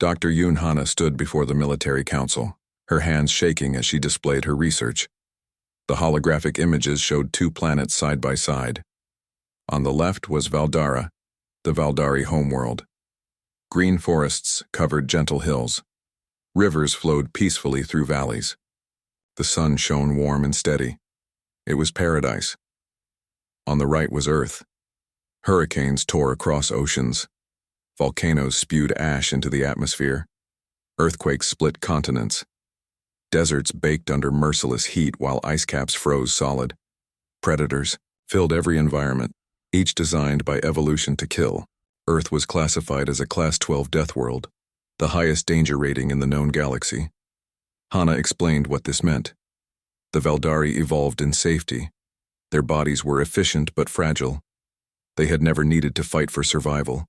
Dr. Yoon Hana stood before the military council, her hands shaking as she displayed her research. The holographic images showed two planets side by side. On the left was Valdara, the Valdari homeworld. Green forests covered gentle hills. Rivers flowed peacefully through valleys. The sun shone warm and steady. It was paradise. On the right was Earth. Hurricanes tore across oceans. Volcanoes spewed ash into the atmosphere. Earthquakes split continents. Deserts baked under merciless heat while ice caps froze solid. Predators filled every environment, each designed by evolution to kill. Earth was classified as a Class 12 death world, the highest danger rating in the known galaxy. Hana explained what this meant. The Valdari evolved in safety. Their bodies were efficient but fragile. They had never needed to fight for survival.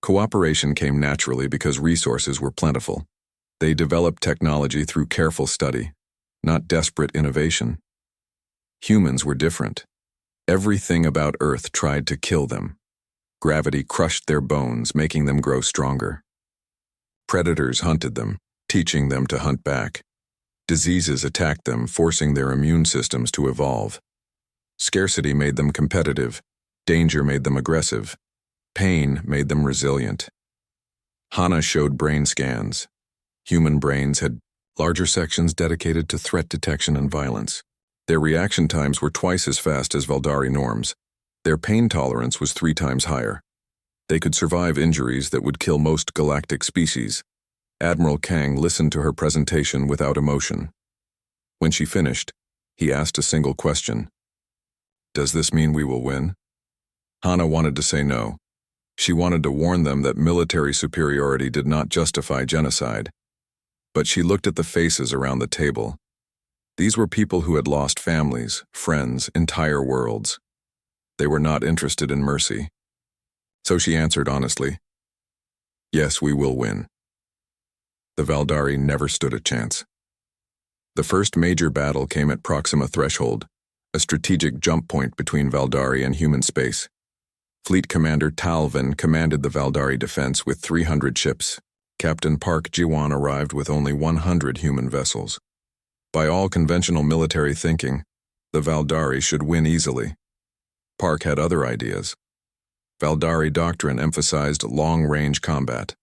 Cooperation came naturally because resources were plentiful. They developed technology through careful study, not desperate innovation. Humans were different. Everything about Earth tried to kill them. Gravity crushed their bones, making them grow stronger. Predators hunted them, teaching them to hunt back. Diseases attacked them, forcing their immune systems to evolve. Scarcity made them competitive. Danger made them aggressive. Pain made them resilient. Hana showed brain scans. Human brains had larger sections dedicated to threat detection and violence. Their reaction times were twice as fast as Valdari norms. Their pain tolerance was 3 times higher. They could survive injuries that would kill most galactic species. Admiral Kang listened to her presentation without emotion. When she finished, he asked a single question. "Does this mean we will win?" Hana wanted to say no. She wanted to warn them that military superiority did not justify genocide. But she looked at the faces around the table. These were people who had lost families, friends, entire worlds. They were not interested in mercy. So she answered honestly, "Yes, we will win." The Valdari never stood a chance. The first major battle came at Proxima Threshold, a strategic jump point between Valdari and human space. Fleet Commander Talvin commanded the Valdari defense with 300 ships. Captain Park Jiwan arrived with only 100 human vessels. By all conventional military thinking, the Valdari should win easily. Park had other ideas. Valdari doctrine emphasized long-range combat.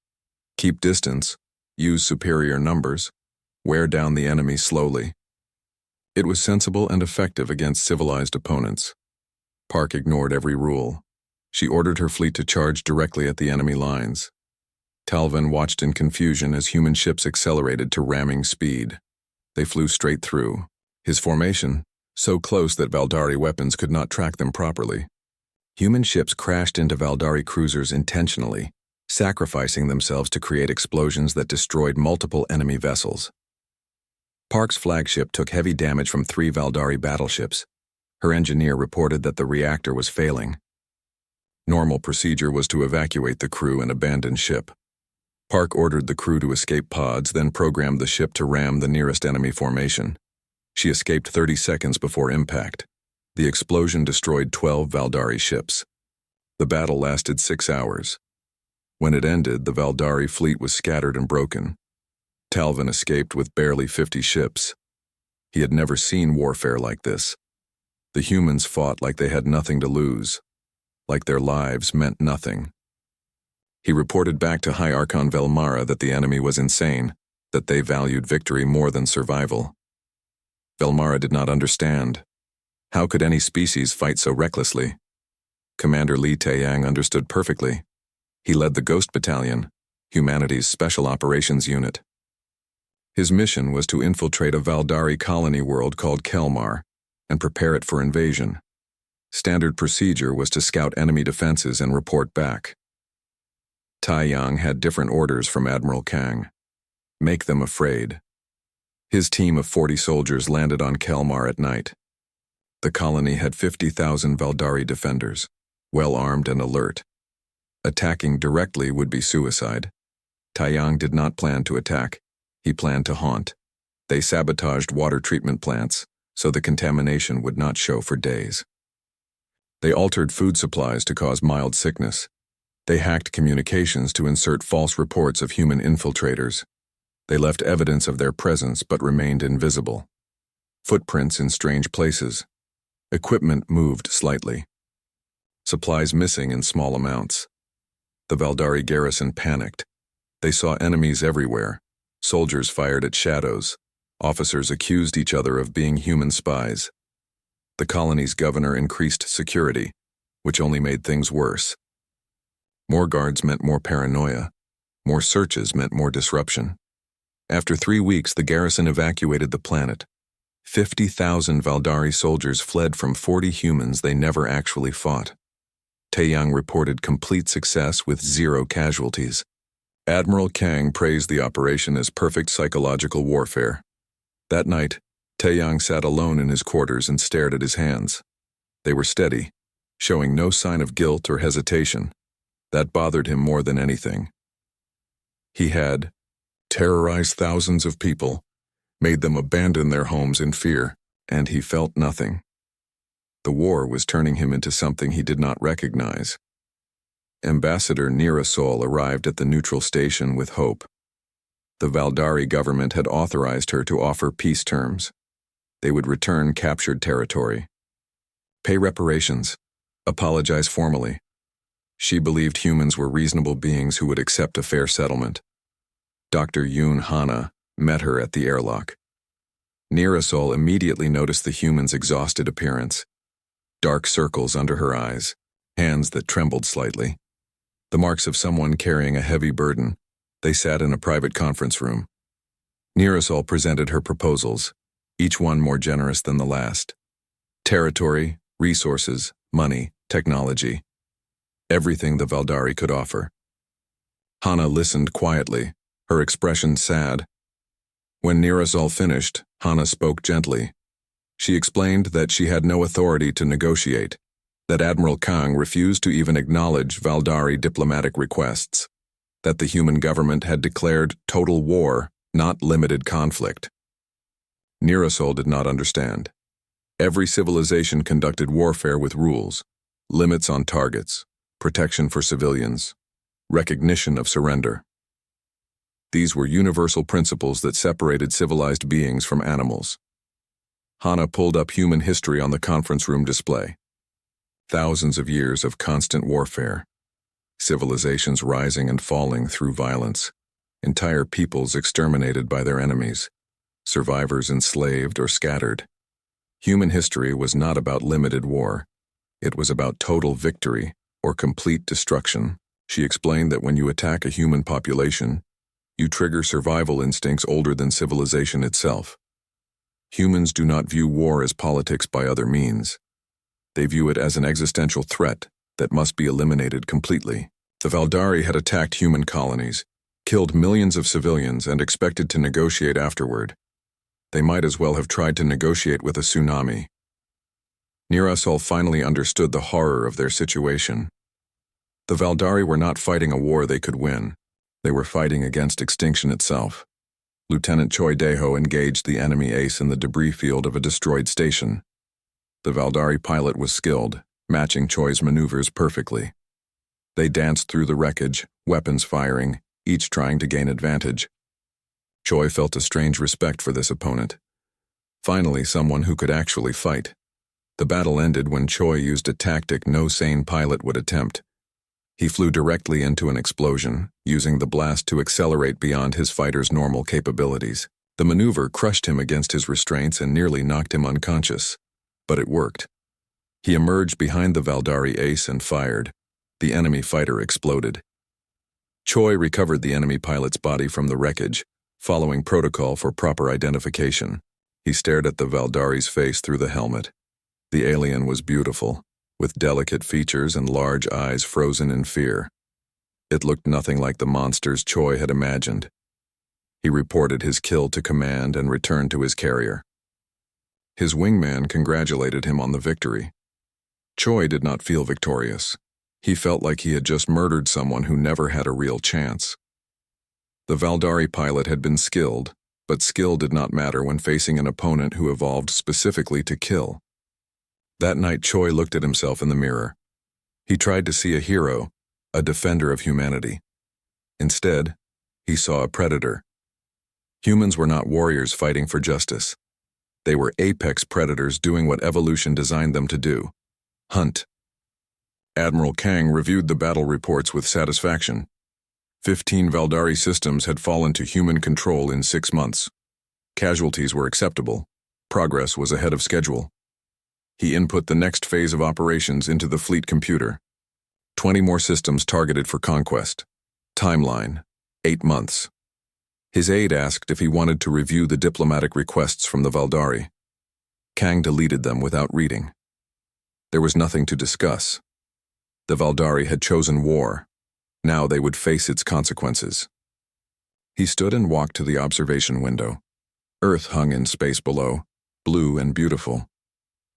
Keep distance, use superior numbers, wear down the enemy slowly. It was sensible and effective against civilized opponents. Park ignored every rule. She ordered her fleet to charge directly at the enemy lines. Talvin watched in confusion as human ships accelerated to ramming speed. They flew straight through. His formation, so close that Valdari weapons could not track them properly. Human ships crashed into Valdari cruisers intentionally, sacrificing themselves to create explosions that destroyed multiple enemy vessels. Park's flagship took heavy damage from 3 Valdari battleships. Her engineer reported that the reactor was failing. Normal procedure was to evacuate the crew and abandon ship. Park ordered the crew to escape pods, then programmed the ship to ram the nearest enemy formation. She escaped 30 seconds before impact. The explosion destroyed 12 Valdari ships. The battle lasted 6 hours. When it ended, the Valdari fleet was scattered and broken. Talvin escaped with barely 50 ships. He had never seen warfare like this. The humans fought like they had nothing to lose, like their lives meant nothing. He reported back to High Archon Velmara that the enemy was insane, that they valued victory more than survival. Velmara did not understand. How could any species fight so recklessly? Commander Li Taeyang understood perfectly. He led the Ghost Battalion, humanity's special operations unit. His mission was to infiltrate a Valdari colony world called Kelmar and prepare it for invasion. Standard procedure was to scout enemy defenses and report back. Taeyang had different orders from Admiral Kang. Make them afraid. His team of 40 soldiers landed on Kelmar at night. The colony had 50,000 Valdari defenders, well-armed and alert. Attacking directly would be suicide. Taeyang did not plan to attack. He planned to haunt. They sabotaged water treatment plants so the contamination would not show for days. They altered food supplies to cause mild sickness. They hacked communications to insert false reports of human infiltrators. They left evidence of their presence but remained invisible. Footprints in strange places. Equipment moved slightly. Supplies missing in small amounts. The Valdari garrison panicked. They saw enemies everywhere. Soldiers fired at shadows. Officers accused each other of being human spies. The colony's governor increased security, which only made things worse. More guards meant more paranoia. More searches meant more disruption. After 3 weeks, the garrison evacuated the planet. 50,000 Valdari soldiers fled from 40 humans they never actually fought. Taeyang reported complete success with 0 casualties. Admiral Kang praised the operation as perfect psychological warfare. That night, Taeyang sat alone in his quarters and stared at his hands. They were steady, showing no sign of guilt or hesitation. That bothered him more than anything. He had terrorized thousands of people, made them abandon their homes in fear, and he felt nothing. The war was turning him into something he did not recognize. Ambassador Narration arrived at the neutral station with hope. The Valdari government had authorized her to offer peace terms. They would return captured territory, pay reparations, apologize formally. She believed humans were reasonable beings who would accept a fair settlement. Dr. Yoon Hana met her at the airlock. Narration immediately noticed the human's exhausted appearance. Dark circles under her eyes, hands that trembled slightly. The marks of someone carrying a heavy burden. They sat in a private conference room. Narration presented her proposals, each one more generous than the last. Territory, resources, money, technology. Everything the Valdari could offer. Hana listened quietly, her expression sad. When Narration finished, Hana spoke gently. She explained that she had no authority to negotiate, that Admiral Kang refused to even acknowledge Valdari diplomatic requests, that the human government had declared total war, not limited conflict. Narration did not understand. Every civilization conducted warfare with rules, limits on targets, protection for civilians, recognition of surrender. These were universal principles that separated civilized beings from animals. Hana pulled up human history on the conference room display. Thousands of years of constant warfare. Civilizations rising and falling through violence. Entire peoples exterminated by their enemies. Survivors enslaved or scattered. Human history was not about limited war. It was about total victory or complete destruction. She explained that when you attack a human population, you trigger survival instincts older than civilization itself. Humans do not view war as politics by other means. They view it as an existential threat that must be eliminated completely. The Valdari had attacked human colonies, killed millions of civilians, and expected to negotiate afterward. They might as well have tried to negotiate with a tsunami. Narration finally understood the horror of their situation. The Valdari were not fighting a war they could win. They were fighting against extinction itself. Lieutenant Choi Daeho engaged the enemy ace in the debris field of a destroyed station. The Valdari pilot was skilled, matching Choi's maneuvers perfectly. They danced through the wreckage, weapons firing, each trying to gain advantage. Choi felt a strange respect for this opponent. Finally, someone who could actually fight. The battle ended when Choi used a tactic no sane pilot would attempt. He flew directly into an explosion, using the blast to accelerate beyond his fighter's normal capabilities. The maneuver crushed him against his restraints and nearly knocked him unconscious. But it worked. He emerged behind the Valdari ace and fired. The enemy fighter exploded. Choi recovered the enemy pilot's body from the wreckage, following protocol for proper identification. He stared at the Valdari's face through the helmet. The alien was beautiful, with delicate features and large eyes frozen in fear. It looked nothing like the monsters Choi had imagined. He reported his kill to command and returned to his carrier. His wingman congratulated him on the victory. Choi did not feel victorious. He felt like he had just murdered someone who never had a real chance. The Valdari pilot had been skilled, but skill did not matter when facing an opponent who evolved specifically to kill. That night, Choi looked at himself in the mirror. He tried to see a hero, a defender of humanity. Instead, he saw a predator. Humans were not warriors fighting for justice. They were apex predators doing what evolution designed them to do: hunt. Admiral Kang reviewed the battle reports with satisfaction. 15 Valdari systems had fallen to human control in 6 months. Casualties were acceptable. Progress was ahead of schedule. He input the next phase of operations into the fleet computer. 20 more systems targeted for conquest. Timeline: 8 months. His aide asked if he wanted to review the diplomatic requests from the Valdari. Kang deleted them without reading. There was nothing to discuss. The Valdari had chosen war. Now they would face its consequences. He stood and walked to the observation window. Earth hung in space below, blue and beautiful.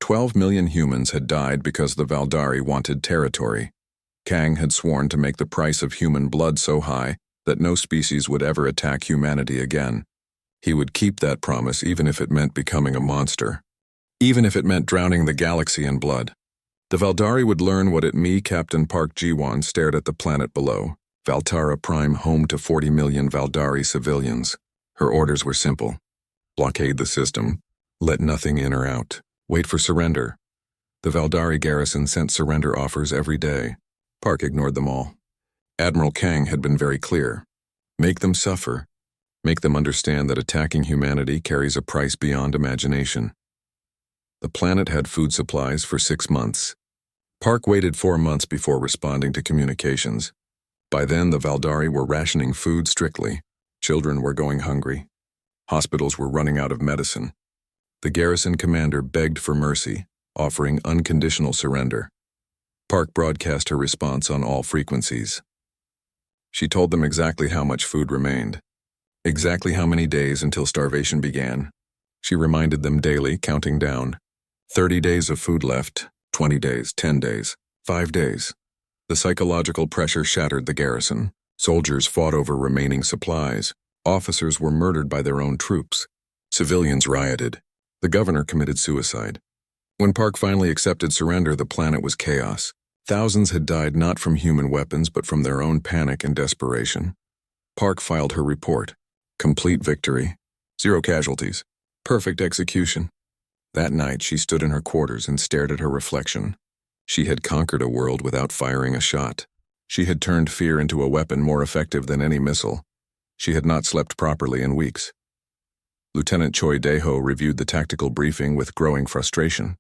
12 million humans had died because the Valdari wanted territory. Kang had sworn to make the price of human blood so high that no species would ever attack humanity again. He would keep that promise even if it meant becoming a monster. Even if it meant drowning the galaxy in blood. The Valdari would learn what it me Captain Park Ji-won stared at the planet below. Valtara Prime, home to 40 million Valdari civilians. Her orders were simple. Blockade the system. Let nothing in or out. Wait for surrender. The Valdari garrison sent surrender offers every day. Park ignored them all. Admiral Kang had been very clear. Make them suffer. Make them understand that attacking humanity carries a price beyond imagination. The planet had food supplies for 6 months. Park waited 4 months before responding to communications. By then, the Valdari were rationing food strictly. Children were going hungry. Hospitals were running out of medicine. The garrison commander begged for mercy, offering unconditional surrender. Park broadcast her response on all frequencies. She told them exactly how much food remained, exactly how many days until starvation began. She reminded them daily, counting down. 30 days of food left, 20 days, 10 days, 5 days. The psychological pressure shattered the garrison. Soldiers fought over remaining supplies. Officers were murdered by their own troops. Civilians rioted. The governor committed suicide. When Park finally accepted surrender, the planet was chaos. Thousands had died not from human weapons but from their own panic and desperation. Park filed her report. Complete victory. 0 casualties. Perfect execution. That night, she stood in her quarters and stared at her reflection. She had conquered a world without firing a shot. She had turned fear into a weapon more effective than any missile. She had not slept properly in weeks. Lieutenant Choi Dae-ho reviewed the tactical briefing with growing frustration.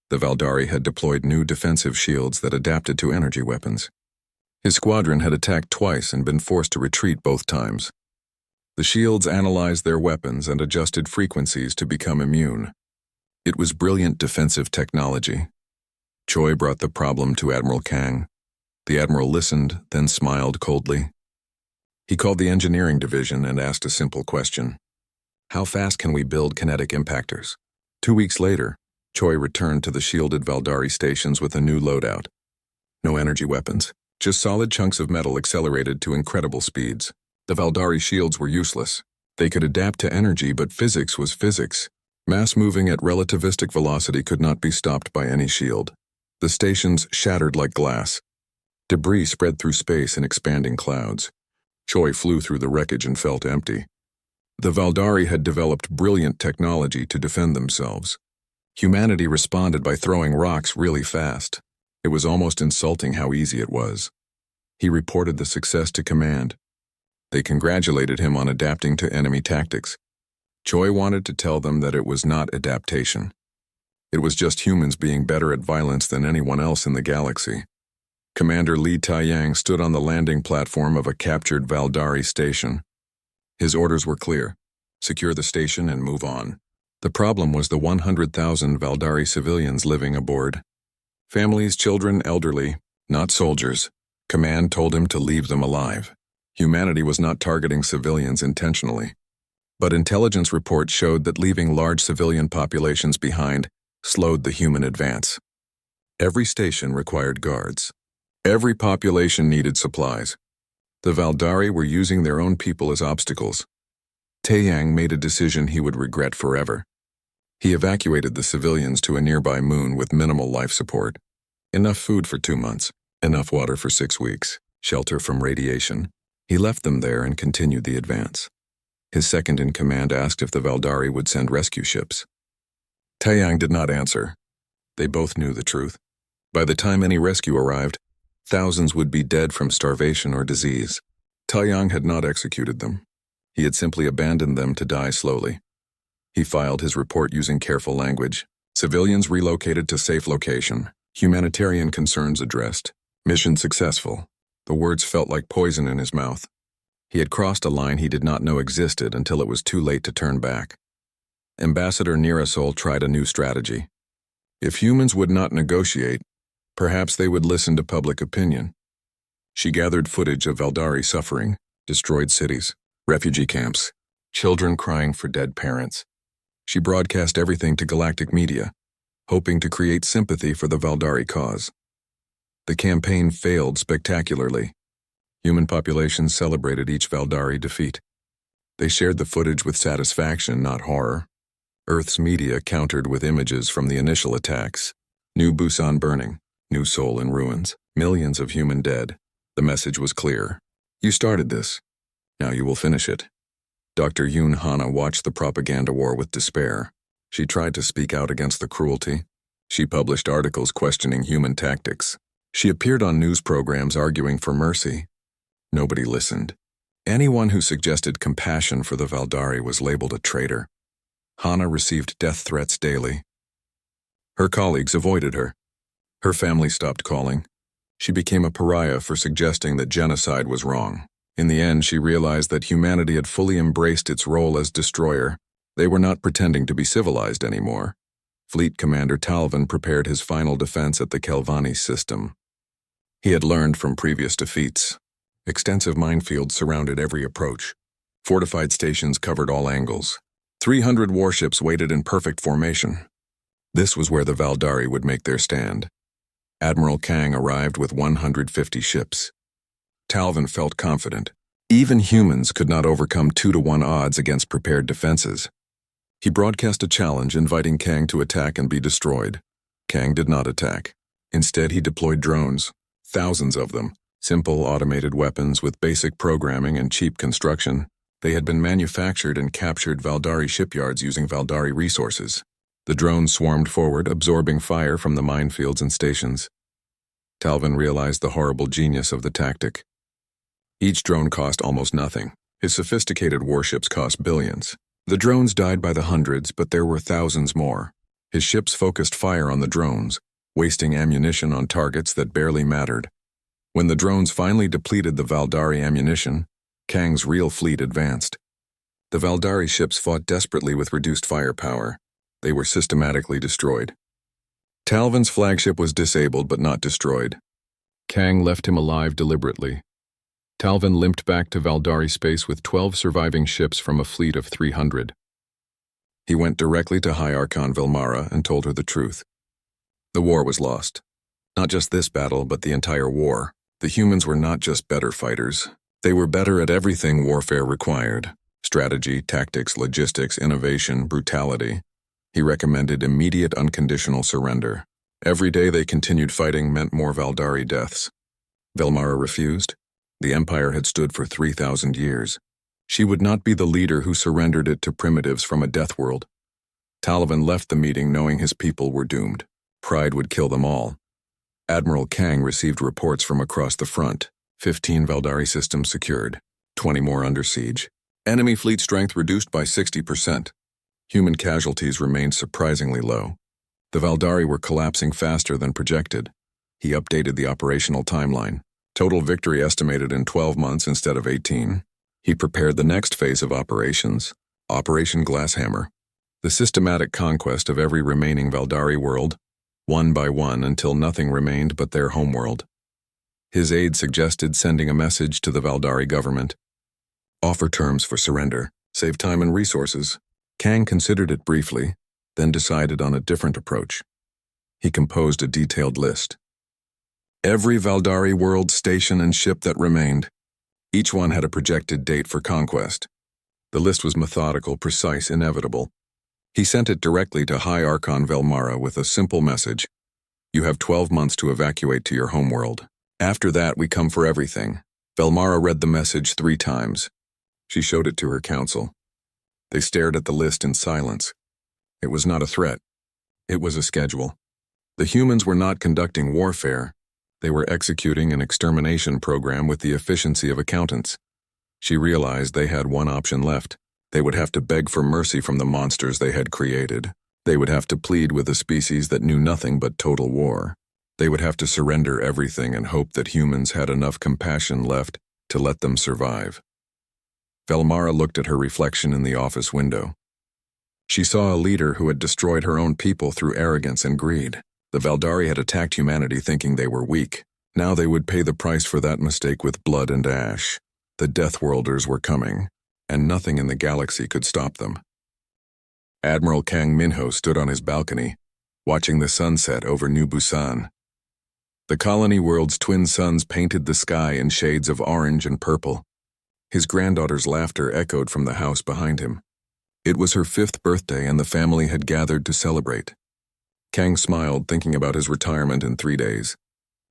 The Valdari had deployed new defensive shields that adapted to energy weapons. His squadron had attacked twice and been forced to retreat both times. The shields analyzed their weapons and adjusted frequencies to become immune. It was brilliant defensive technology. Choi brought the problem to Admiral Kang. The Admiral listened, then smiled coldly. He called the engineering division and asked a simple question. How fast can we build kinetic impactors? 2 weeks later, Choi returned to the shielded Valdari stations with a new loadout. No energy weapons, just solid chunks of metal accelerated to incredible speeds. The Valdari shields were useless. They could adapt to energy, but physics was physics. Mass moving at relativistic velocity could not be stopped by any shield. The stations shattered like glass. Debris spread through space in expanding clouds. Choi flew through the wreckage and felt empty. The Valdari had developed brilliant technology to defend themselves. Humanity responded by throwing rocks really fast. It was almost insulting how easy it was. He reported the success to command. They congratulated him on adapting to enemy tactics. Choi wanted to tell them that it was not adaptation. It was just humans being better at violence than anyone else in the galaxy. Commander Lee Taeyang stood on the landing platform of a captured Valdari station. His orders were clear: secure the station and move on. The problem was the 100,000 Valdari civilians living aboard. Families, children, elderly, not soldiers. Command told him to leave them alive. Humanity was not targeting civilians intentionally. But intelligence reports showed that leaving large civilian populations behind slowed the human advance. Every station required guards. Every population needed supplies. The Valdari were using their own people as obstacles. Taeyang made a decision he would regret forever. He evacuated the civilians to a nearby moon with minimal life support. Enough food for 2 months. Enough water for 6 weeks, shelter from radiation. He left them there and continued the advance. His second-in-command asked if the Valdari would send rescue ships. Taeyang did not answer. They both knew the truth. By the time any rescue arrived, thousands would be dead from starvation or disease. Taeyang had not executed them. He had simply abandoned them to die slowly. He filed his report using careful language. Civilians relocated to safe location. Humanitarian concerns addressed. Mission successful. The words felt like poison in his mouth. He had crossed a line he did not know existed until it was too late to turn back. Ambassador Nirasol tried a new strategy. If humans would not negotiate, perhaps they would listen to public opinion. She gathered footage of Valdari suffering, destroyed cities, refugee camps, children crying for dead parents. She broadcast everything to galactic media, hoping to create sympathy for the Valdari cause. The campaign failed spectacularly. Human populations celebrated each Valdari defeat. They shared the footage with satisfaction, not horror. Earth's media countered with images from the initial attacks. New Busan burning, new Seoul in ruins, millions of human dead. The message was clear. You started this. Now you will finish it. Dr. Yoon Hana watched the propaganda war with despair. She tried to speak out against the cruelty. She published articles questioning human tactics. She appeared on news programs arguing for mercy. Nobody listened. Anyone who suggested compassion for the Valdari was labeled a traitor. Hana received death threats daily. Her colleagues avoided her. Her family stopped calling. She became a pariah for suggesting that genocide was wrong. In the end, she realized that humanity had fully embraced its role as destroyer. They were not pretending to be civilized anymore. Fleet Commander Talvin prepared his final defense at the Kelvani system. He had learned from previous defeats. Extensive minefields surrounded every approach. Fortified stations covered all angles. 300 warships waited in perfect formation. This was where the Valdari would make their stand. Admiral Kang arrived with 150 ships. Talvin felt confident. Even humans could not overcome 2-to-1 odds against prepared defenses. He broadcast a challenge inviting Kang to attack and be destroyed. Kang did not attack. Instead, he deployed drones, thousands of them, simple automated weapons with basic programming and cheap construction. They had been manufactured and captured Valdari shipyards using Valdari resources. The drones swarmed forward, absorbing fire from the minefields and stations. Talvin realized the horrible genius of the tactic. Each drone cost almost nothing. His sophisticated warships cost billions. The drones died by the hundreds, but there were thousands more. His ships focused fire on the drones, wasting ammunition on targets that barely mattered. When the drones finally depleted the Valdari ammunition, Kang's real fleet advanced. The Valdari ships fought desperately with reduced firepower. They were systematically destroyed. Talvin's flagship was disabled but not destroyed. Kang left him alive deliberately. Talvin limped back to Valdari space with 12 surviving ships from a fleet of 300. He went directly to High Archon Vilmara and told her the truth. The war was lost. Not just this battle, but the entire war. The humans were not just better fighters. They were better at everything warfare required: strategy, tactics, logistics, innovation, brutality. He recommended immediate unconditional surrender. Every day they continued fighting meant more Valdari deaths. Vilmara refused. The Empire had stood for 3,000 years. She would not be the leader who surrendered it to primitives from a death world. Talvin left the meeting knowing his people were doomed. Pride would kill them all. Admiral Kang received reports from across the front. 15 Valdari systems secured, 20 more under siege. Enemy fleet strength reduced by 60%. Human casualties remained surprisingly low. The Valdari were collapsing faster than projected. He updated the operational timeline. Total victory estimated in 12 months instead of 18. He prepared the next phase of operations, Operation Glasshammer, the systematic conquest of every remaining Valdari world, one by one until nothing remained but their homeworld. His aide suggested sending a message to the Valdari government. Offer terms for surrender, save time and resources. Kang considered it briefly, then decided on a different approach. He composed a detailed list. Every Valdari world, station, and ship that remained. Each one had a projected date for conquest. The list was methodical, precise, inevitable. He sent it directly to High Archon Velmara with a simple message. You have 12 months to evacuate to your homeworld. After that, we come for everything. Velmara read the message 3 times. She showed it to her council. They stared at the list in silence. It was not a threat. It was a schedule. The humans were not conducting warfare. They were executing an extermination program with the efficiency of accountants. She realized they had one option left. They would have to beg for mercy from the monsters they had created. They would have to plead with a species that knew nothing but total war. They would have to surrender everything and hope that humans had enough compassion left to let them survive. Velmara looked at her reflection in the office window. She saw a leader who had destroyed her own people through arrogance and greed. The Valdari had attacked humanity thinking they were weak. Now they would pay the price for that mistake with blood and ash. The Deathworlders were coming, and nothing in the galaxy could stop them. Admiral Kang Minho stood on his balcony, watching the sunset over New Busan. The colony world's twin suns painted the sky in shades of orange and purple. His granddaughter's laughter echoed from the house behind him. It was her 5th birthday and the family had gathered to celebrate. Kang smiled, thinking about his retirement in 3 days.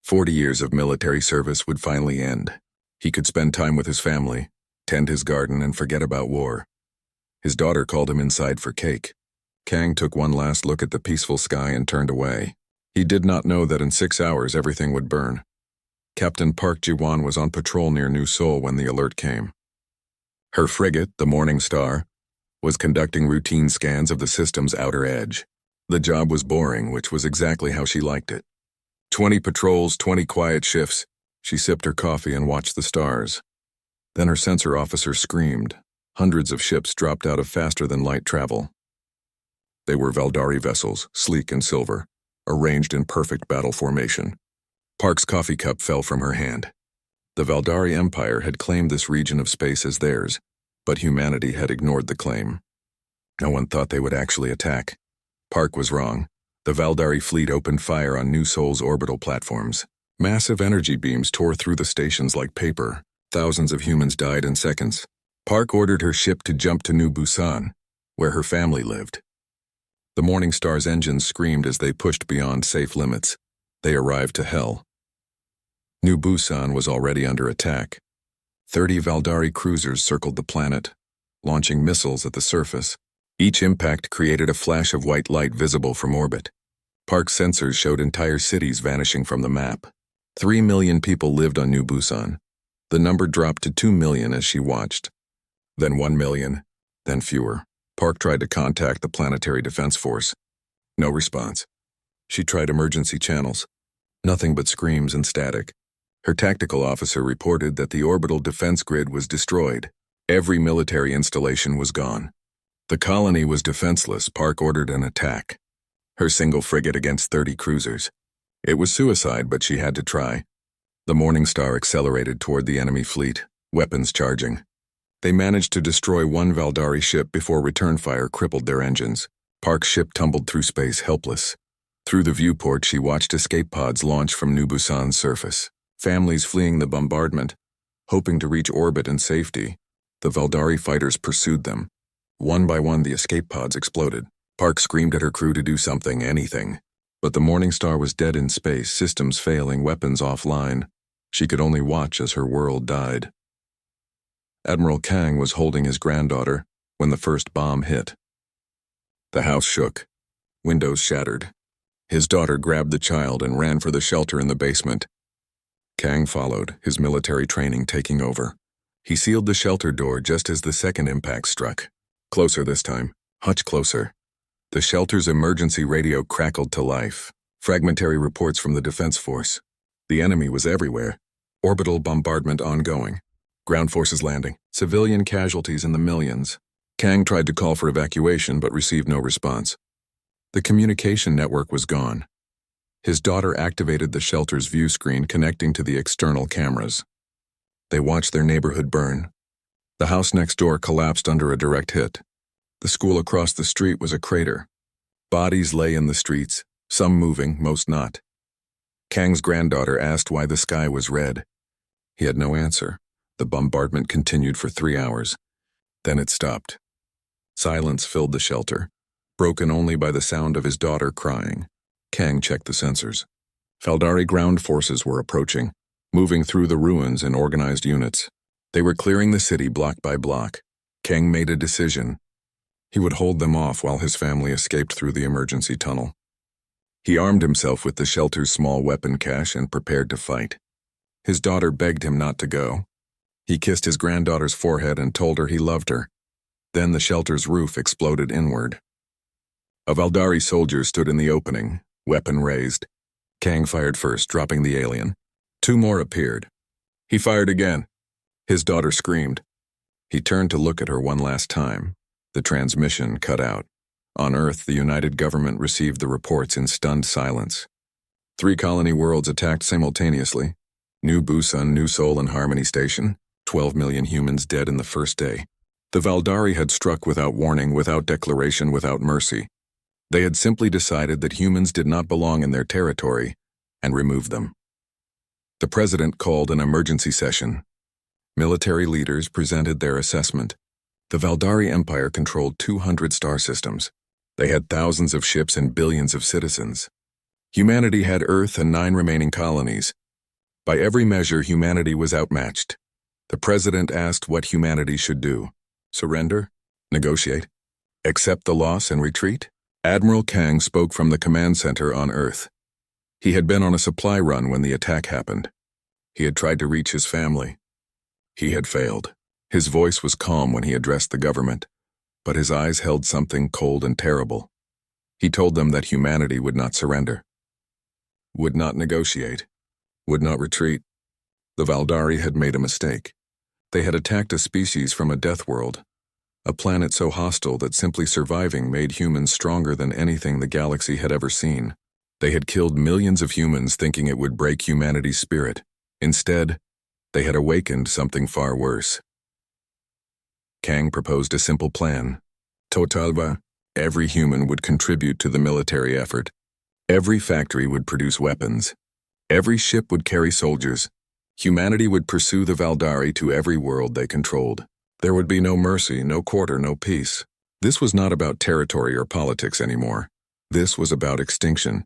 40 years of military service would finally end. He could spend time with his family, tend his garden, and forget about war. His daughter called him inside for cake. Kang took one last look at the peaceful sky and turned away. He did not know that in 6 hours everything would burn. Captain Park Ji-won was on patrol near New Seoul when the alert came. Her frigate, the Morning Star, was conducting routine scans of the system's outer edge. The job was boring, which was exactly how she liked it. 20 patrols, 20 quiet shifts. She sipped her coffee and watched the stars. Then her sensor officer screamed. Hundreds of ships dropped out of faster-than-light travel. They were Valdari vessels, sleek and silver, arranged in perfect battle formation. Park's coffee cup fell from her hand. The Valdari Empire had claimed this region of space as theirs, but humanity had ignored the claim. No one thought they would actually attack. Park was wrong. The Valdari fleet opened fire on New Seoul's orbital platforms. Massive energy beams tore through the stations like paper. Thousands of humans died in seconds. Park ordered her ship to jump to New Busan, where her family lived. The Morning Star's engines screamed as they pushed beyond safe limits. They arrived to hell. New Busan was already under attack. 30 Valdari cruisers circled the planet, launching missiles at the surface. Each impact created a flash of white light visible from orbit. Park's sensors showed entire cities vanishing from the map. 3 million people lived on New Busan. The number dropped to 2 million as she watched. Then 1 million, then fewer. Park tried to contact the Planetary Defense Force. No response. She tried emergency channels. Nothing but screams and static. Her tactical officer reported that the orbital defense grid was destroyed. Every military installation was gone. The colony was defenseless. Park ordered an attack. Her single frigate against 30 cruisers. It was suicide, but she had to try. The Morning Star accelerated toward the enemy fleet, weapons charging. They managed to destroy one Valdari ship before return fire crippled their engines. Park's ship tumbled through space, helpless. Through the viewport, she watched escape pods launch from New Busan's surface. Families fleeing the bombardment, hoping to reach orbit and safety. The Valdari fighters pursued them. One by one, the escape pods exploded. Park screamed at her crew to do something, anything. But the Morning Star was dead in space, systems failing, weapons offline. She could only watch as her world died. Admiral Kang was holding his granddaughter when the first bomb hit. The house shook. Windows shattered. His daughter grabbed the child and ran for the shelter in the basement. Kang followed, his military training taking over. He sealed the shelter door just as the second impact struck. Closer this time, much closer. The shelter's emergency radio crackled to life. Fragmentary reports from the Defense Force. The enemy was everywhere. Orbital bombardment ongoing. Ground forces landing. Civilian casualties in the millions. Kang tried to call for evacuation but received no response. The communication network was gone. His daughter activated the shelter's view screen connecting to the external cameras. They watched their neighborhood burn. The house next door collapsed under a direct hit. The school across the street was a crater. Bodies lay in the streets, some moving, most not. Kang's granddaughter asked why the sky was red. He had no answer. The bombardment continued for 3 hours. Then it stopped. Silence filled the shelter, broken only by the sound of his daughter crying. Kang checked the sensors. Valdari ground forces were approaching. moving through the ruins in organized units. They were clearing the city block by block. Kang made a decision. He would hold them off while his family escaped through the emergency tunnel. He armed himself with the shelter's small weapon cache and prepared to fight. His daughter begged him not to go. He kissed his granddaughter's forehead and told her he loved her. Then the shelter's roof exploded inward. A Valdari soldier stood in the opening, weapon raised. Kang fired first, dropping the alien. 2 more appeared. He fired again. His daughter screamed. He turned to look at her one last time. The transmission cut out. On Earth, the United Government received the reports in stunned silence. 3 colony worlds attacked simultaneously. New Busan, New Seoul, and Harmony Station. 12 million humans dead in the first day. The Valdari had struck without warning, without declaration, without mercy. They had simply decided that humans did not belong in their territory and removed them. The president called an emergency session. Military leaders presented their assessment. The Valdari Empire controlled 200 star systems. They had thousands of ships and billions of citizens. Humanity had Earth and 9 remaining colonies. By every measure, humanity was outmatched. The president asked what humanity should do. Surrender? Negotiate? Accept the loss and retreat? Admiral Kang spoke from the command center on Earth. He had been on a supply run when the attack happened. He had tried to reach his family. He had failed. His voice was calm when he addressed the government, but his eyes held something cold and terrible. He told them that humanity would not surrender, would not negotiate, would not retreat. The Valdari had made a mistake. They had attacked a species from a death world, a planet so hostile that simply surviving made humans stronger than anything the galaxy had ever seen. They had killed millions of humans thinking it would break humanity's spirit. Instead, they had awakened something far worse. Kang proposed a simple plan. Totalva, every human would contribute to the military effort. Every factory would produce weapons. Every ship would carry soldiers. Humanity would pursue the Valdari to every world they controlled. There would be no mercy, no quarter, no peace. This was not about territory or politics anymore. This was about extinction.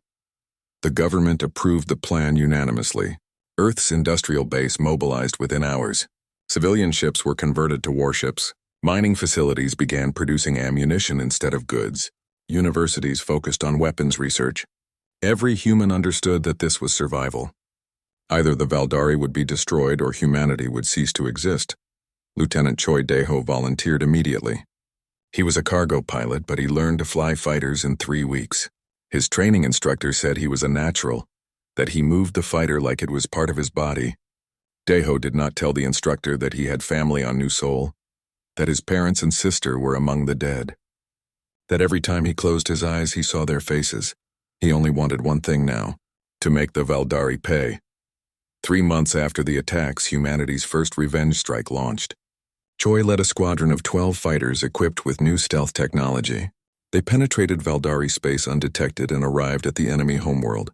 The government approved the plan unanimously. Earth's industrial base mobilized within hours. Civilian ships were converted to warships. Mining facilities began producing ammunition instead of goods. Universities focused on weapons research. Every human understood that this was survival. Either the Valdari would be destroyed or humanity would cease to exist. Lieutenant Choi Daeho volunteered immediately. He was a cargo pilot, but he learned to fly fighters in 3 weeks. His training instructor said he was a natural, that he moved the fighter like it was part of his body. Daeho did not tell the instructor that he had family on New Seoul, that his parents and sister were among the dead, that every time he closed his eyes he saw their faces. He only wanted one thing now, to make the Valdari pay. 3 months after the attacks, humanity's first revenge strike launched. Choi led a squadron of 12 fighters equipped with new stealth technology. They penetrated Valdari space undetected and arrived at the enemy homeworld.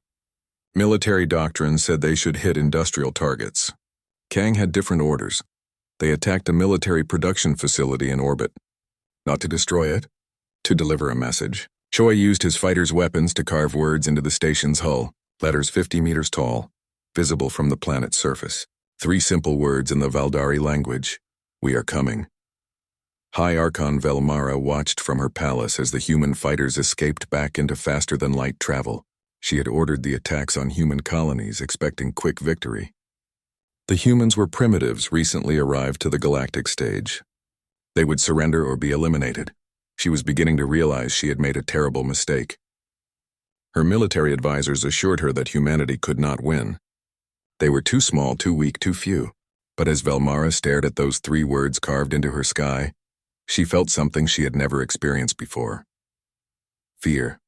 Military doctrine said they should hit industrial targets. Kang had different orders. They attacked a military production facility in orbit. Not to destroy it, to deliver a message. Choi used his fighters' weapons to carve words into the station's hull, letters 50 meters tall, visible from the planet's surface. 3 simple words in the Valdari language: "We are coming." High Archon Velmara watched from her palace as the human fighters escaped back into faster-than-light travel. She had ordered the attacks on human colonies, expecting quick victory. The humans were primitives recently arrived to the galactic stage. They would surrender or be eliminated. She was beginning to realize she had made a terrible mistake. Her military advisors assured her that humanity could not win. They were too small, too weak, too few. But as Velmara stared at those 3 words carved into her sky, she felt something she had never experienced before. Fear.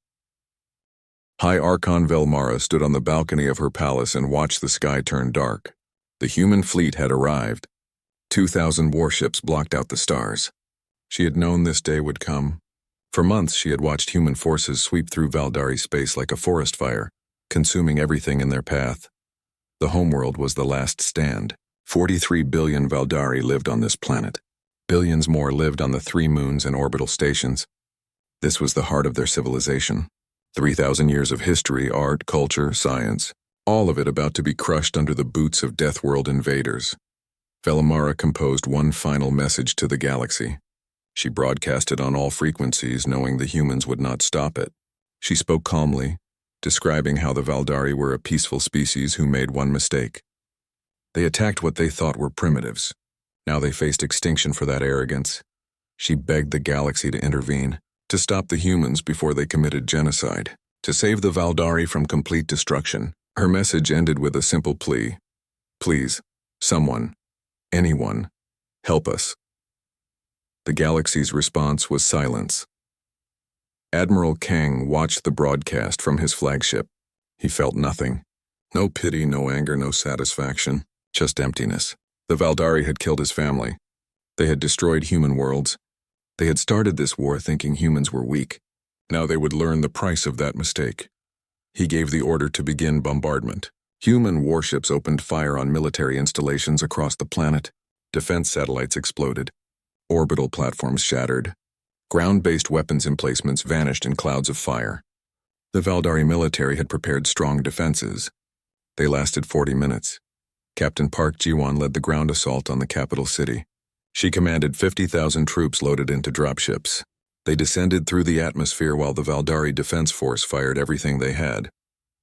High Archon Velmara stood on the balcony of her palace and watched the sky turn dark. The human fleet had arrived. 2,000 warships blocked out the stars. She had known this day would come. For months she had watched human forces sweep through Valdari space like a forest fire, consuming everything in their path. The homeworld was the last stand. 43 billion Valdari lived on this planet. Billions more lived on the 3 moons and orbital stations. This was the heart of their civilization. 3,000 years of history, art, culture, science. all of it about to be crushed under the boots of Deathworld invaders. Velomara composed one final message to the galaxy. She broadcast it on all frequencies, knowing the humans would not stop it. She spoke calmly, describing how the Valdari were a peaceful species who made one mistake. They attacked what they thought were primitives. Now they faced extinction for that arrogance. She begged the galaxy to intervene, to stop the humans before they committed genocide, to save the Valdari from complete destruction. Her message ended with a simple plea. Please, someone, anyone, help us. The galaxy's response was silence. Admiral Kang watched the broadcast from his flagship. He felt nothing. No pity, no anger, no satisfaction, just emptiness. The Valdari had killed his family. They had destroyed human worlds. They had started this war thinking humans were weak. Now they would learn the price of that mistake. He gave the order to begin bombardment. Human warships opened fire on military installations across the planet. Defense satellites exploded. Orbital platforms shattered. Ground-based weapons emplacements vanished in clouds of fire. The Valdari military had prepared strong defenses. They lasted 40 minutes. Captain Park Ji-won led the ground assault on the capital city. She commanded 50,000 troops loaded into dropships. They descended through the atmosphere while the Valdari Defense Force fired everything they had.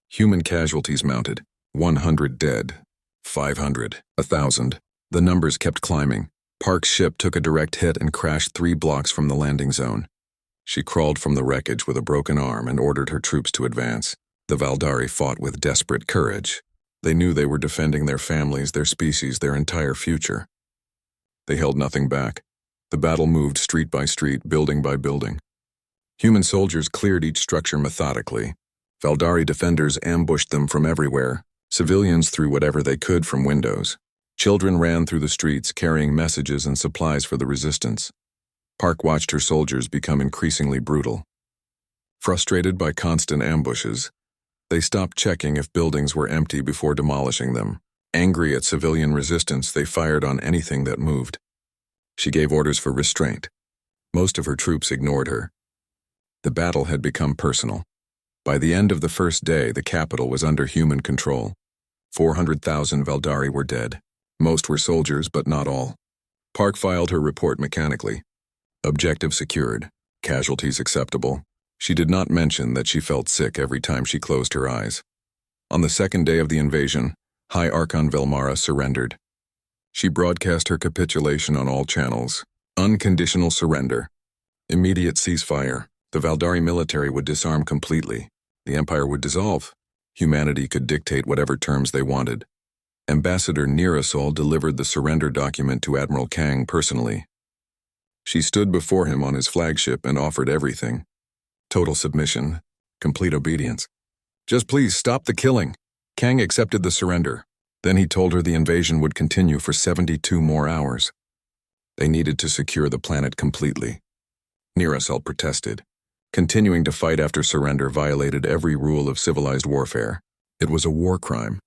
Human casualties mounted. 100 dead. 500. 1,000. The numbers kept climbing. Park's ship took a direct hit and crashed 3 blocks from the landing zone. She crawled from the wreckage with a broken arm and ordered her troops to advance. The Valdari fought with desperate courage. They knew they were defending their families, their species, their entire future. They held nothing back. The battle moved street by street, building by building. Human soldiers cleared each structure methodically. Valdari defenders ambushed them from everywhere. Civilians threw whatever they could from windows. Children ran through the streets, carrying messages and supplies for the resistance. Park watched her soldiers become increasingly brutal. Frustrated by constant ambushes, they stopped checking if buildings were empty before demolishing them. Angry at civilian resistance, they fired on anything that moved. She gave orders for restraint. Most of her troops ignored her. The battle had become personal. By the end of the first day, the capital was under human control. 400,000 Valdari were dead. Most were soldiers, but not all. Park filed her report mechanically. Objective secured. Casualties acceptable. She did not mention that she felt sick every time she closed her eyes. On the second day of the invasion, High Archon Velmara surrendered. She broadcast her capitulation on all channels. Unconditional surrender. Immediate ceasefire. The Valdari military would disarm completely. The Empire would dissolve. Humanity could dictate whatever terms they wanted. Ambassador Neerasol delivered the surrender document to Admiral Kang personally. She stood before him on his flagship and offered everything. Total submission. Complete obedience. Just please stop the killing. Kang accepted the surrender. Then he told her the invasion would continue for 72 more hours. They needed to secure the planet completely. Neerasol protested. Continuing to fight after surrender violated every rule of civilized warfare. It was a war crime.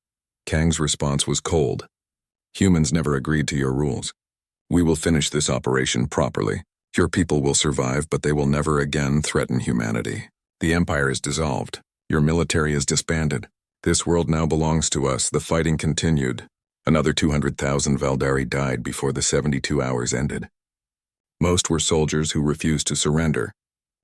Kang's response was cold. Humans never agreed to your rules. We will finish this operation properly. Your people will survive, but they will never again threaten humanity. The Empire is dissolved. Your military is disbanded. This world now belongs to us. The fighting continued. Another 200,000 Valdari died before the 72 hours ended. Most were soldiers who refused to surrender.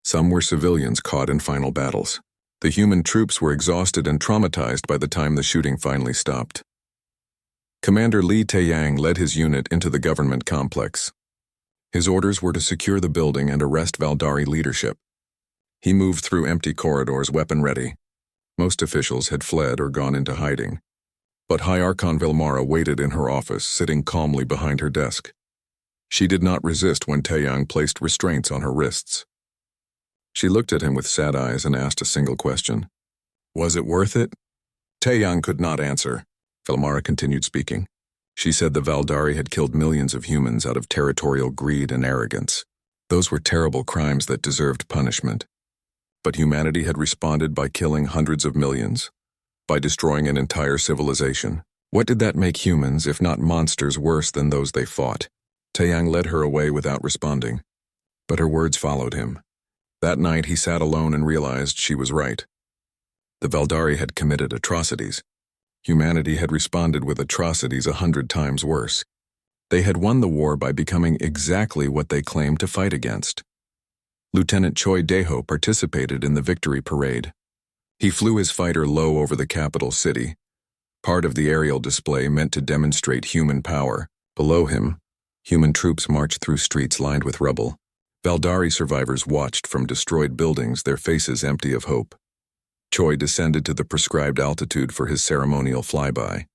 Some were civilians caught in final battles. The human troops were exhausted and traumatized by the time the shooting finally stopped. Commander Lee Taeyang led his unit into the government complex. His orders were to secure the building and arrest Valdari leadership. He moved through empty corridors, weapon ready. Most officials had fled or gone into hiding. But High Archon Velmara waited in her office, sitting calmly behind her desk. She did not resist when Taeyang placed restraints on her wrists. She looked at him with sad eyes and asked a single question. Was it worth it? Taeyang could not answer. Velmara continued speaking. She said the Valdari had killed millions of humans out of territorial greed and arrogance. Those were terrible crimes that deserved punishment. But humanity had responded by killing hundreds of millions, by destroying an entire civilization. What did that make humans, if not monsters, worse than those they fought? Taeyang led her away without responding. But her words followed him. That night he sat alone and realized she was right. The Valdari had committed atrocities. Humanity had responded with atrocities 100 times worse. They had won the war by becoming exactly what they claimed to fight against. Lieutenant Choi Daeho participated in the victory parade. He flew his fighter low over the capital city. Part of the aerial display meant to demonstrate human power. Below him, human troops marched through streets lined with rubble. Valdari survivors watched from destroyed buildings, their faces empty of hope. Choi descended to the prescribed altitude for his ceremonial flyby.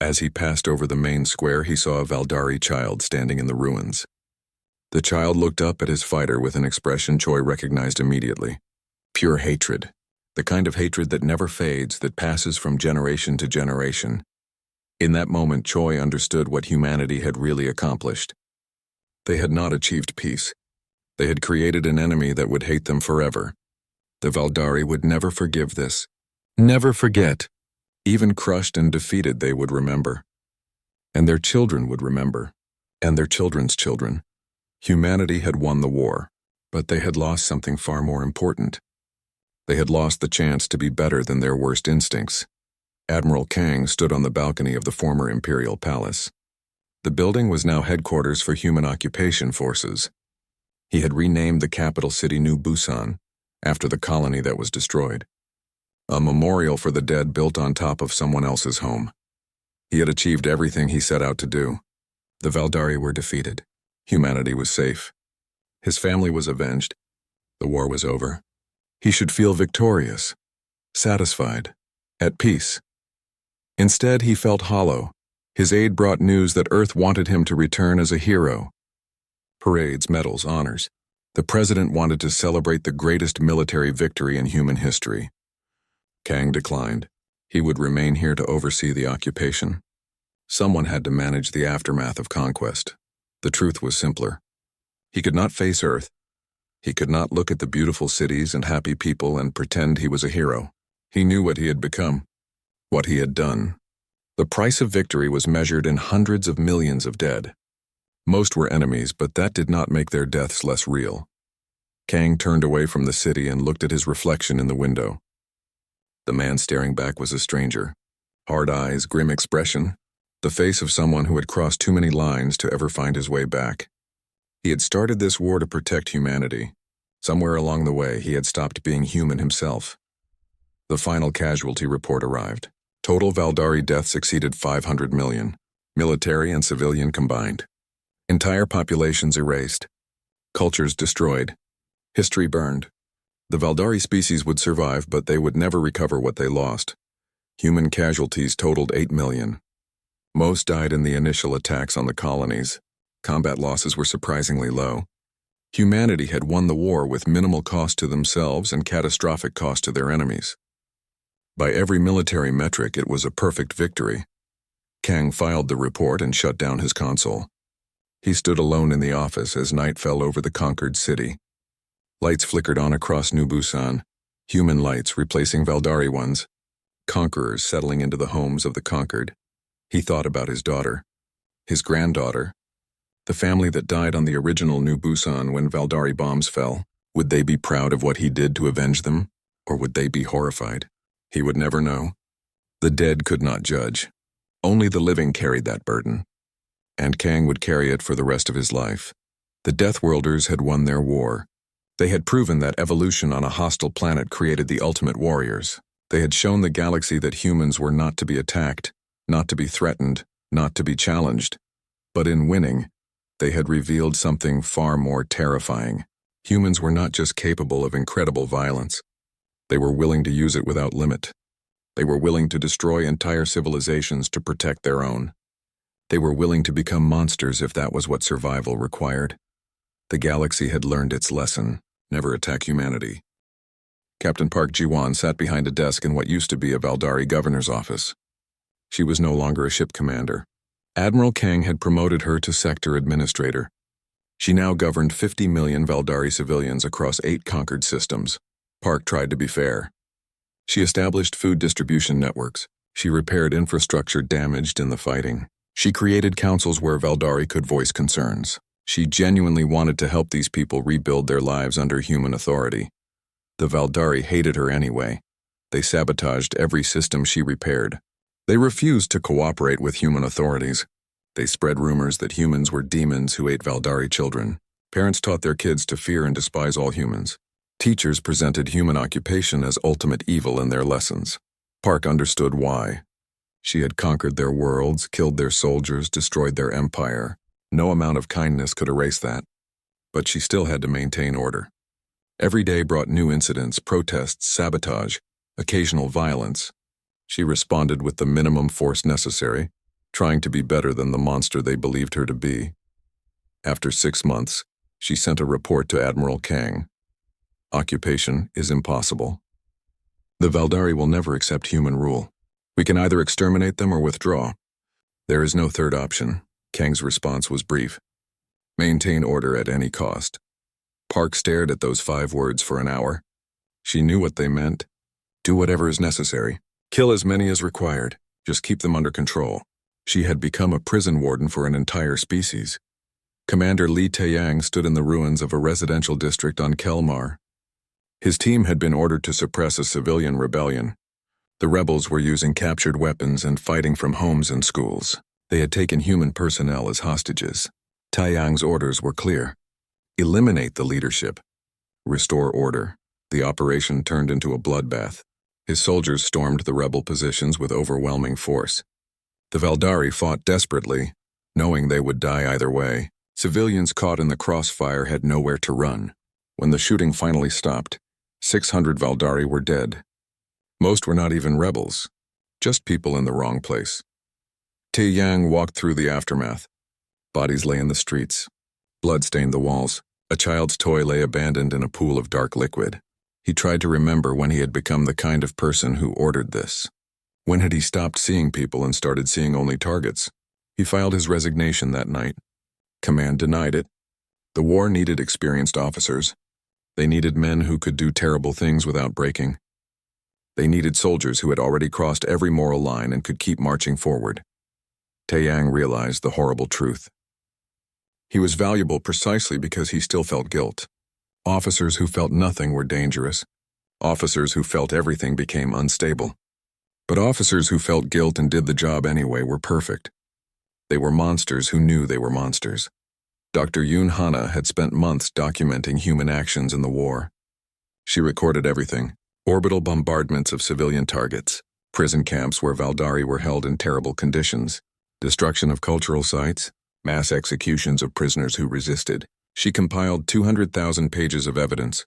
As he passed over the main square, he saw a Valdari child standing in the ruins. The child looked up at his fighter with an expression Choi recognized immediately. Pure hatred. The kind of hatred that never fades, that passes from generation to generation. In that moment, Choi understood what humanity had really accomplished. They had not achieved peace. They had created an enemy that would hate them forever. The Valdari would never forgive this. Never forget. Even crushed and defeated, they would remember. And their children would remember. And their children's children. Humanity had won the war, but they had lost something far more important. They had lost the chance to be better than their worst instincts. Admiral Kang stood on the balcony of the former Imperial Palace. The building was now headquarters for human occupation forces. He had renamed the capital city New Busan, after the colony that was destroyed. A memorial for the dead built on top of someone else's home. He had achieved everything he set out to do. The Valdari were defeated. Humanity was safe. His family was avenged. The war was over. He should feel victorious, satisfied, at peace. Instead, he felt hollow. His aide brought news that Earth wanted him to return as a hero. Parades, medals, honors. The president wanted to celebrate the greatest military victory in human history. Kang declined. He would remain here to oversee the occupation. Someone had to manage the aftermath of conquest. The truth was simpler. He could not face Earth. He could not look at the beautiful cities and happy people and pretend he was a hero. He knew what he had become, what he had done. The price of victory was measured in hundreds of millions of dead. Most were enemies, but that did not make their deaths less real. Kang turned away from the city and looked at his reflection in the window. The man staring back was a stranger. Hard eyes, grim expression, the face of someone who had crossed too many lines to ever find his way back. He had started this war to protect humanity. Somewhere along the way, he had stopped being human himself. The final casualty report arrived. Total Valdari deaths exceeded 500 million, military and civilian combined. Entire populations erased. Cultures destroyed. History burned. The Valdari species would survive, but they would never recover what they lost. Human casualties totaled 8 million. Most died in the initial attacks on the colonies. Combat losses were surprisingly low. Humanity had won the war with minimal cost to themselves and catastrophic cost to their enemies. By every military metric, it was a perfect victory. Kang filed the report and shut down his console. He stood alone in the office as night fell over the conquered city. Lights flickered on across New Busan, human lights replacing Valdari ones, conquerors settling into the homes of the conquered. He thought about his daughter, his granddaughter, the family that died on the original New Busan when Valdari bombs fell. Would they be proud of what he did to avenge them, or would they be horrified? He would never know. The dead could not judge. Only the living carried that burden. And Kang would carry it for the rest of his life. The Deathworlders had won their war. They had proven that evolution on a hostile planet created the ultimate warriors. They had shown the galaxy that humans were not to be attacked, not to be threatened, not to be challenged. But in winning, they had revealed something far more terrifying. Humans were not just capable of incredible violence. They were willing to use it without limit. They were willing to destroy entire civilizations to protect their own. They were willing to become monsters if that was what survival required. The galaxy had learned its lesson: never attack humanity. Captain Park Ji-won sat behind a desk in what used to be a Valdari governor's office. She was no longer a ship commander. Admiral Kang had promoted her to sector administrator. She now governed 50 million Valdari civilians across 8 conquered systems. Park tried to be fair. She established food distribution networks. She repaired infrastructure damaged in the fighting. She created councils where Valdari could voice concerns. She genuinely wanted to help these people rebuild their lives under human authority. The Valdari hated her anyway. They sabotaged every system she repaired. They refused to cooperate with human authorities. They spread rumors that humans were demons who ate Valdari children. Parents taught their kids to fear and despise all humans. Teachers presented human occupation as ultimate evil in their lessons. Park understood why. She had conquered their worlds, killed their soldiers, destroyed their empire. No amount of kindness could erase that. But she still had to maintain order. Every day brought new incidents, protests, sabotage, occasional violence. She responded with the minimum force necessary, trying to be better than the monster they believed her to be. After 6 months, she sent a report to Admiral Kang. Occupation is impossible. The Valdari will never accept human rule. We can either exterminate them or withdraw. There is no third option. Kang's response was brief. Maintain order at any cost. Park stared at those 5 words for an hour. She knew what they meant. Do whatever is necessary. Kill as many as required. Just keep them under control. She had become a prison warden for an entire species. Commander Li Taeyang stood in the ruins of a residential district on Kelmar. His team had been ordered to suppress a civilian rebellion. The rebels were using captured weapons and fighting from homes and schools. They had taken human personnel as hostages. Taeyang's orders were clear. Eliminate the leadership. Restore order. The operation turned into a bloodbath. His soldiers stormed the rebel positions with overwhelming force. The Valdari fought desperately, knowing they would die either way. Civilians caught in the crossfire had nowhere to run. When the shooting finally stopped, 600 Valdari were dead. Most were not even rebels, just people in the wrong place. Taeyang walked through the aftermath. Bodies lay in the streets. Blood stained the walls. A child's toy lay abandoned in a pool of dark liquid. He tried to remember when he had become the kind of person who ordered this. When had he stopped seeing people and started seeing only targets? He filed his resignation that night. Command denied it. The war needed experienced officers. They needed men who could do terrible things without breaking. They needed soldiers who had already crossed every moral line and could keep marching forward. Taeyang realized the horrible truth. He was valuable precisely because he still felt guilt. Officers who felt nothing were dangerous. Officers who felt everything became unstable. But officers who felt guilt and did the job anyway were perfect. They were monsters who knew they were monsters. Dr. Yoon Hana had spent months documenting human actions in the war. She recorded everything: orbital bombardments of civilian targets, prison camps where Valdari were held in terrible conditions, destruction of cultural sites, mass executions of prisoners who resisted. She compiled 200,000 pages of evidence.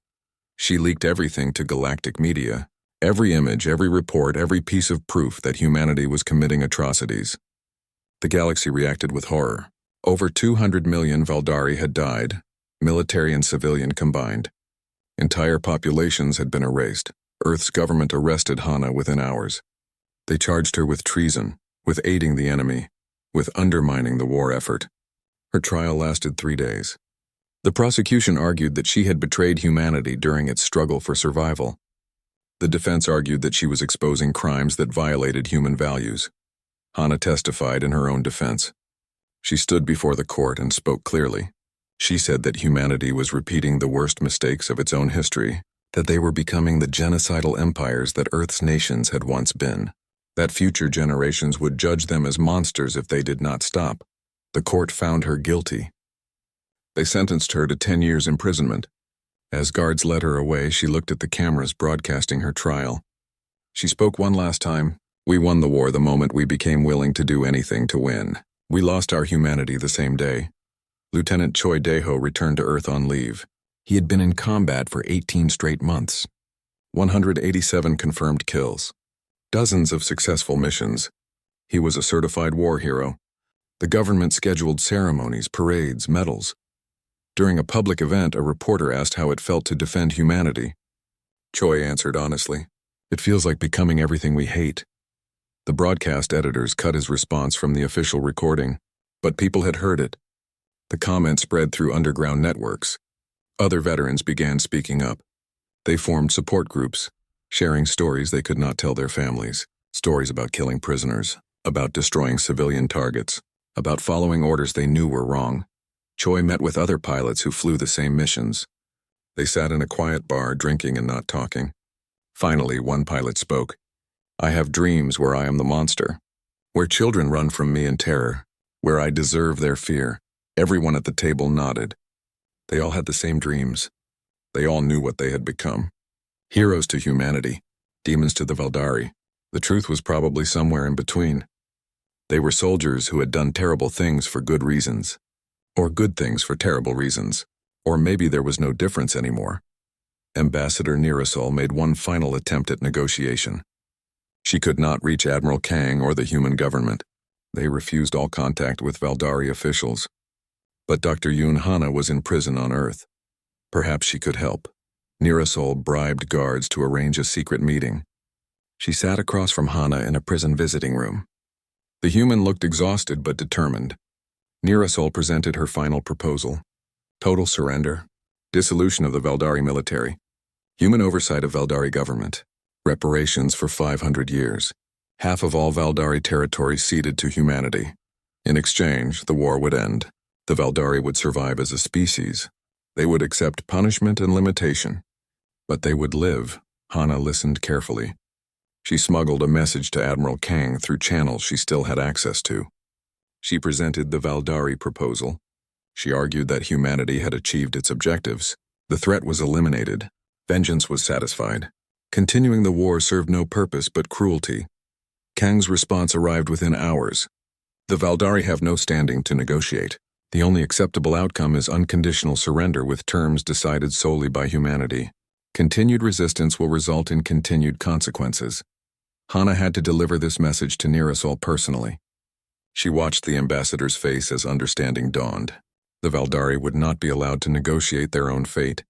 She leaked everything to Galactic media, every image, every report, every piece of proof that humanity was committing atrocities. The galaxy reacted with horror. Over 200 million Valdari had died, military and civilian combined. Entire populations had been erased. Earth's government arrested Hana within hours. They charged her with treason, with aiding the enemy, with undermining the war effort. Her trial lasted 3 days. The prosecution argued that she had betrayed humanity during its struggle for survival. The defense argued that she was exposing crimes that violated human values. Hana testified in her own defense. She stood before the court and spoke clearly. She said that humanity was repeating the worst mistakes of its own history, that they were becoming the genocidal empires that Earth's nations had once been, that future generations would judge them as monsters if they did not stop. The court found her guilty. They sentenced her to 10 years imprisonment. As guards led her away, she looked at the cameras broadcasting her trial. She spoke one last time. We won the war the moment we became willing to do anything to win. We lost our humanity the same day. Lieutenant Choi Daeho returned to Earth on leave. He had been in combat for 18 straight months. 187 confirmed kills. Dozens of successful missions. He was a certified war hero. The government scheduled ceremonies, parades, medals. During a public event, a reporter asked how it felt to defend humanity. Choi answered honestly, "It feels like becoming everything we hate." The broadcast editors cut his response from the official recording, but people had heard it. The comment spread through underground networks. Other veterans began speaking up. They formed support groups, sharing stories they could not tell their families, stories about killing prisoners, about destroying civilian targets, about following orders they knew were wrong. Choi met with other pilots who flew the same missions. They sat in a quiet bar, drinking and not talking. Finally, one pilot spoke. "I have dreams where I am the monster. Where children run from me in terror, where I deserve their fear. Everyone at the table nodded. They all had the same dreams. They all knew what they had become. Heroes to humanity, demons to the Valdari. The truth was probably somewhere in between. They were soldiers who had done terrible things for good reasons. Or good things for terrible reasons. Or maybe there was no difference anymore. Ambassador Nerasol made one final attempt at negotiation. She could not reach Admiral Kang or the human government. They refused all contact with Valdari officials. But Dr. Yoon Hana was in prison on Earth. Perhaps she could help. Nerasol bribed guards to arrange a secret meeting. She sat across from Hana in a prison visiting room. The human looked exhausted but determined. Nerasol presented her final proposal. Total surrender, dissolution of the Valdari military, human oversight of Valdari government, reparations for 500 years, half of all Valdari territory ceded to humanity. In exchange, the war would end. The Valdari would survive as a species. They would accept punishment and limitation. But they would live. Hana listened carefully. She smuggled a message to Admiral Kang through channels she still had access to. She presented the Valdari proposal. She argued that humanity had achieved its objectives. The threat was eliminated. Vengeance was satisfied. Continuing the war served no purpose but cruelty. Kang's response arrived within hours. The Valdari have no standing to negotiate. The only acceptable outcome is unconditional surrender with terms decided solely by humanity. Continued resistance will result in continued consequences. Hana had to deliver this message to Nerasol personally. She watched the ambassador's face as understanding dawned. The Valdari would not be allowed to negotiate their own fate.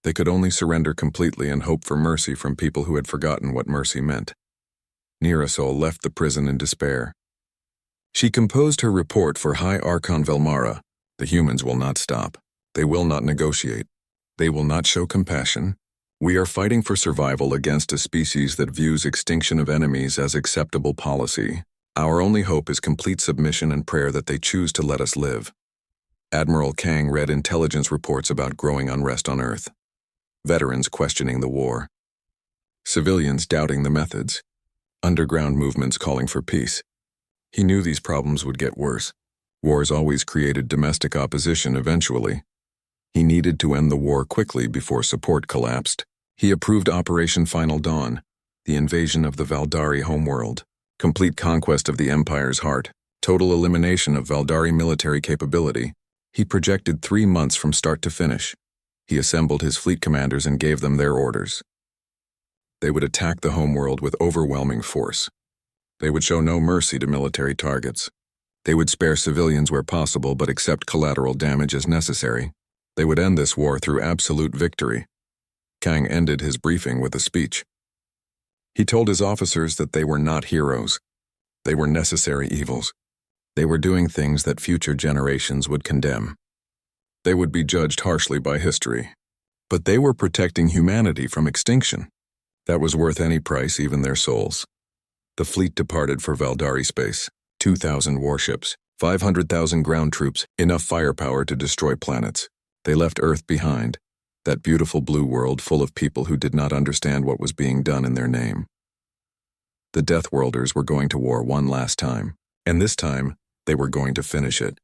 They could only surrender completely and hope for mercy from people who had forgotten what mercy meant. Nerasol left the prison in despair. She composed her report for High Archon Velmara. The humans will not stop. They will not negotiate. They will not show compassion. We are fighting for survival against a species that views extinction of enemies as acceptable policy. Our only hope is complete submission and prayer that they choose to let us live. Admiral Kang read intelligence reports about growing unrest on Earth. Veterans questioning the war. Civilians doubting the methods. Underground movements calling for peace. He knew these problems would get worse. Wars always created domestic opposition eventually. He needed to end the war quickly before support collapsed. He approved Operation Final Dawn, the invasion of the Valdari homeworld, complete conquest of the Empire's heart, total elimination of Valdari military capability. He projected 3 months from start to finish. He assembled his fleet commanders and gave them their orders. They would attack the homeworld with overwhelming force. They would show no mercy to military targets. They would spare civilians where possible but accept collateral damage as necessary. They would end this war through absolute victory. Kang ended his briefing with a speech. He told his officers that they were not heroes. They were necessary evils. They were doing things that future generations would condemn. They would be judged harshly by history. But they were protecting humanity from extinction. That was worth any price, even their souls. The fleet departed for Valdari space. 2,000 warships, 500,000 ground troops, enough firepower to destroy planets. They left Earth behind, that beautiful blue world full of people who did not understand what was being done in their name. The Deathworlders were going to war one last time, and this time, they were going to finish it.